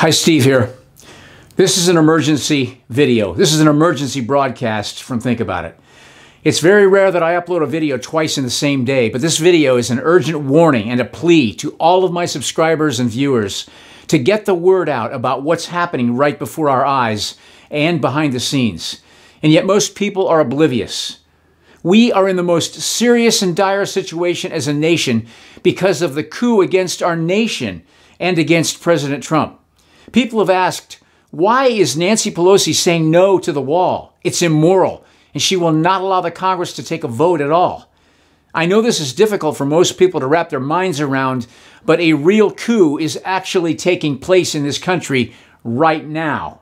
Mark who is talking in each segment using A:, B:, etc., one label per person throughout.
A: Hi, Steve here. This is an emergency video. This is an emergency broadcast from Think About It. It's very rare that I upload a video twice in the same day, but this video is an urgent warning and a plea to all of my subscribers and viewers to get the word out about what's happening right before our eyes and behind the scenes. And yet most people are oblivious. We are in the most serious and dire situation as a nation because of the coup against our nation and against President Trump. People have asked, why is Nancy Pelosi saying no to the wall? It's immoral, and she will not allow the Congress to take a vote at all. I know this is difficult for most people to wrap their minds around, but a real coup is actually taking place in this country right now.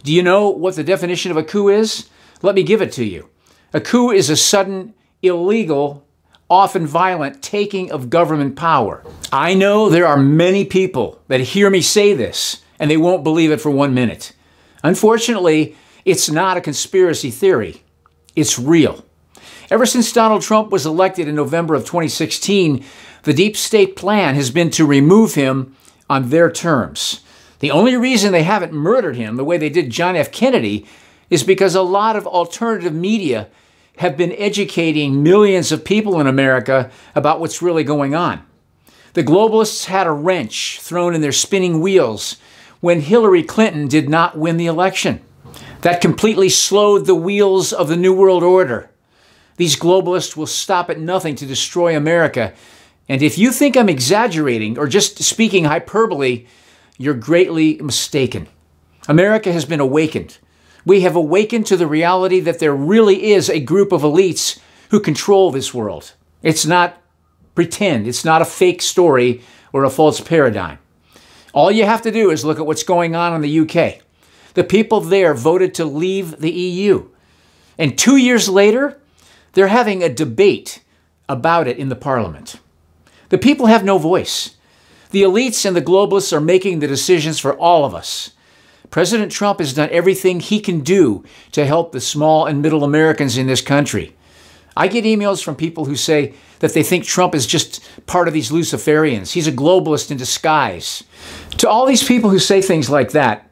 A: Do you know what the definition of a coup is? Let me give it to you. A coup is a sudden, illegal, often violent taking of government power. I know there are many people that hear me say this, and they won't believe it for 1 minute. Unfortunately, it's not a conspiracy theory. It's real. Ever since Donald Trump was elected in November of 2016, the deep state plan has been to remove him on their terms. The only reason they haven't murdered him the way they did John F. Kennedy is because a lot of alternative media have been educating millions of people in America about what's really going on. The globalists had a wrench thrown in their spinning wheels when Hillary Clinton did not win the election. That completely slowed the wheels of the New World Order. These globalists will stop at nothing to destroy America. And if you think I'm exaggerating or just speaking hyperbole, you're greatly mistaken. America has been awakened. We have awakened to the reality that there really is a group of elites who control this world. It's not pretend. It's not a fake story or a false paradigm. All you have to do is look at what's going on in the UK. The people there voted to leave the EU. And 2 years later, they're having a debate about it in the parliament. The people have no voice. The elites and the globalists are making the decisions for all of us. President Trump has done everything he can do to help the small and middle Americans in this country. I get emails from people who say that they think Trump is just part of these Luciferians. He's a globalist in disguise. To all these people who say things like that,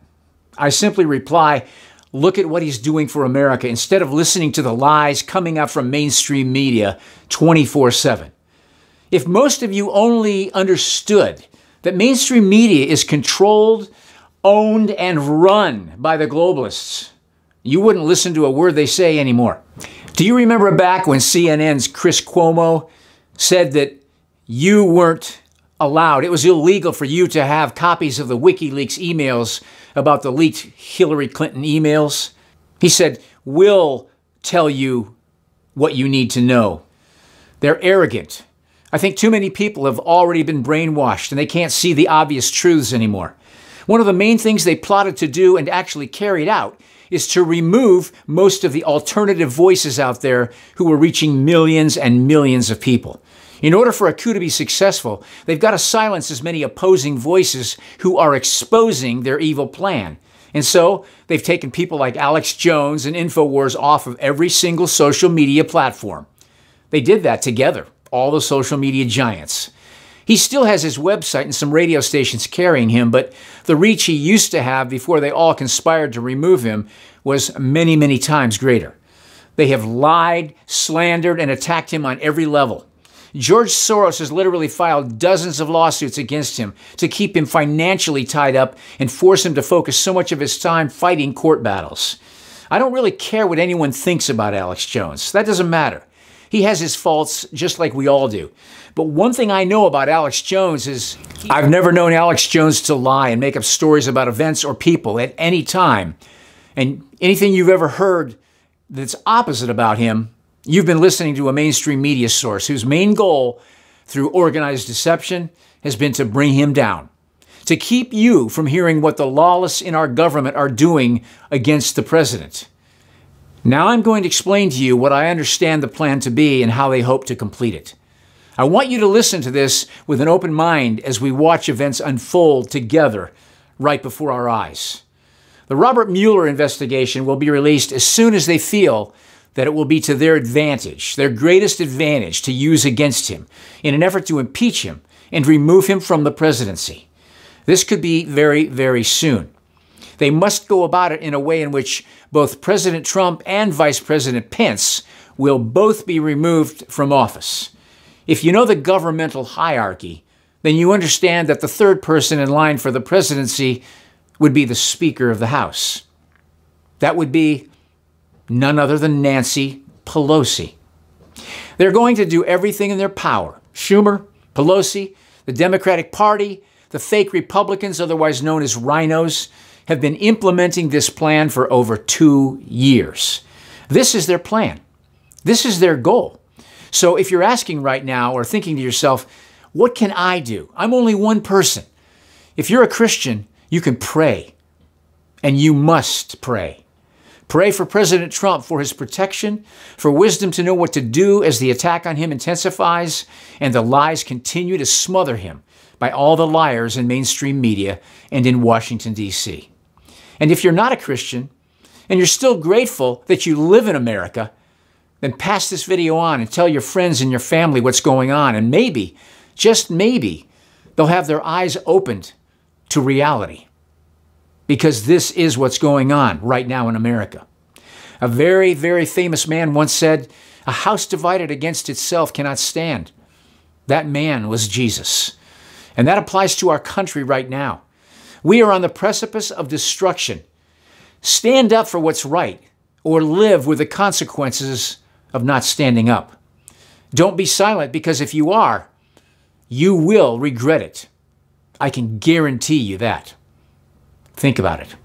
A: I simply reply, look at what he's doing for America instead of listening to the lies coming out from mainstream media 24/7. If most of you only understood that mainstream media is controlled, owned, and run by the globalists, you wouldn't listen to a word they say anymore. Do you remember back when CNN's Chris Cuomo said that you weren't allowed, it was illegal for you to have copies of the WikiLeaks emails about the leaked Hillary Clinton emails? He said, we'll tell you what you need to know. They're arrogant. I think too many people have already been brainwashed and they can't see the obvious truths anymore. One of the main things they plotted to do and actually carried out is to remove most of the alternative voices out there who were reaching millions and millions of people. In order for a coup to be successful, they've got to silence as many opposing voices who are exposing their evil plan. And so they've taken people like Alex Jones and InfoWars off of every single social media platform. They did that together, all the social media giants. He still has his website and some radio stations carrying him, but the reach he used to have before they all conspired to remove him was many, many times greater. They have lied, slandered, and attacked him on every level. George Soros has literally filed dozens of lawsuits against him to keep him financially tied up and force him to focus so much of his time fighting court battles. I don't really care what anyone thinks about Alex Jones. That doesn't matter. He has his faults just like we all do. But one thing I know about Alex Jones is I've never known Alex Jones to lie and make up stories about events or people at any time. And anything you've ever heard that's opposite about him, you've been listening to a mainstream media source whose main goal through organized deception has been to bring him down, to keep you from hearing what the lawless in our government are doing against the president. Now I'm going to explain to you what I understand the plan to be and how they hope to complete it. I want you to listen to this with an open mind as we watch events unfold together right before our eyes. The Robert Mueller investigation will be released as soon as they feel that it will be to their advantage, their greatest advantage to use against him in an effort to impeach him and remove him from the presidency. This could be very, very soon. They must go about it in a way in which both President Trump and Vice President Pence will both be removed from office. If you know the governmental hierarchy, then you understand that the third person in line for the presidency would be the Speaker of the House. That would be none other than Nancy Pelosi. They're going to do everything in their power. Schumer, Pelosi, the Democratic Party, the fake Republicans, otherwise known as rhinos, have been implementing this plan for over 2 years. This is their plan. This is their goal. So if you're asking right now or thinking to yourself, what can I do? I'm only one person. If you're a Christian, you can pray. And you must pray. Pray for President Trump for his protection, for wisdom to know what to do as the attack on him intensifies and the lies continue to smother him by all the liars in mainstream media and in Washington, D.C. And if you're not a Christian and you're still grateful that you live in America, then pass this video on and tell your friends and your family what's going on. And maybe, just maybe, they'll have their eyes opened to reality. Because this is what's going on right now in America. A very, very famous man once said, "A house divided against itself cannot stand." That man was Jesus. And that applies to our country right now. We are on the precipice of destruction. Stand up for what's right, or live with the consequences of not standing up. Don't be silent, because if you are, you will regret it. I can guarantee you that. Think about it.